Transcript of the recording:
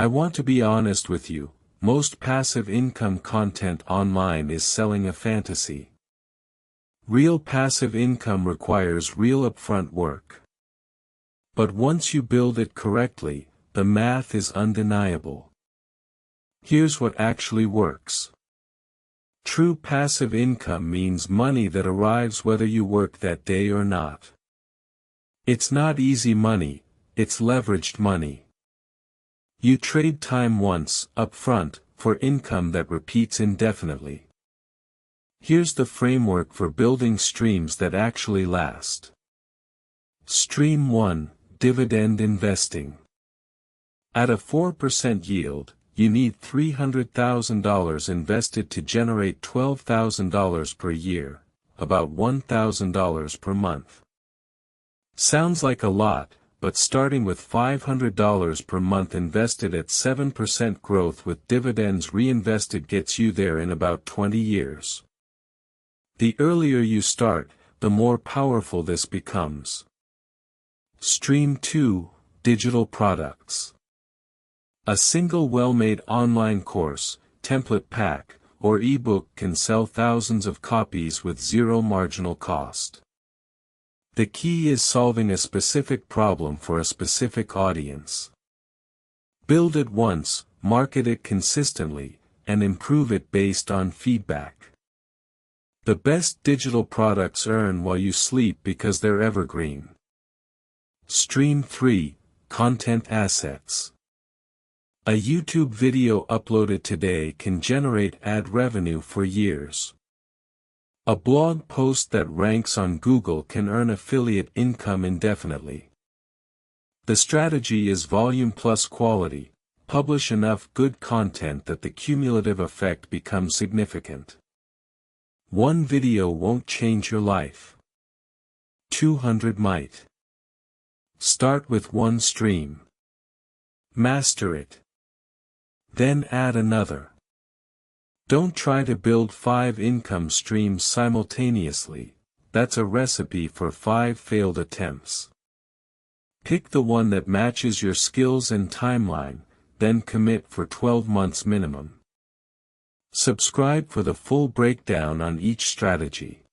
I want to be honest with you, most passive income content online is selling a fantasy. Real passive income requires real upfront work. But once you build it correctly, the math is undeniable. Here's what actually works. True passive income means money that arrives whether you work that day or not. It's not easy money, it's leveraged money. You trade time once, upfront, for income that repeats indefinitely. Here's the framework for building streams that actually last. Stream 1, Dividend Investing. At a 4% yield, you need $300,000 invested to generate $12,000 per year, about $1,000 per month. Sounds like a lot, but starting with $500 per month invested at 7% growth with dividends reinvested gets you there in about 20 years. The earlier you start, the more powerful this becomes. Stream 2, Digital Products. A single well-made online course, template pack, or ebook can sell thousands of copies with zero marginal cost. The key is solving a specific problem for a specific audience. Build it once, market it consistently, and improve it based on feedback. The best digital products earn while you sleep because they're evergreen. Stream 3, Content Assets. A YouTube video uploaded today can generate ad revenue for years. A blog post that ranks on Google can earn affiliate income indefinitely. The strategy is volume plus quality. Publish enough good content that the cumulative effect becomes significant. One video won't change your life. 200 might. Start with one stream. Master it. Then add another. Don't try to build 5 income streams simultaneously, that's a recipe for 5 failed attempts. Pick the one that matches your skills and timeline, then commit for 12 months minimum. Subscribe for the full breakdown on each strategy.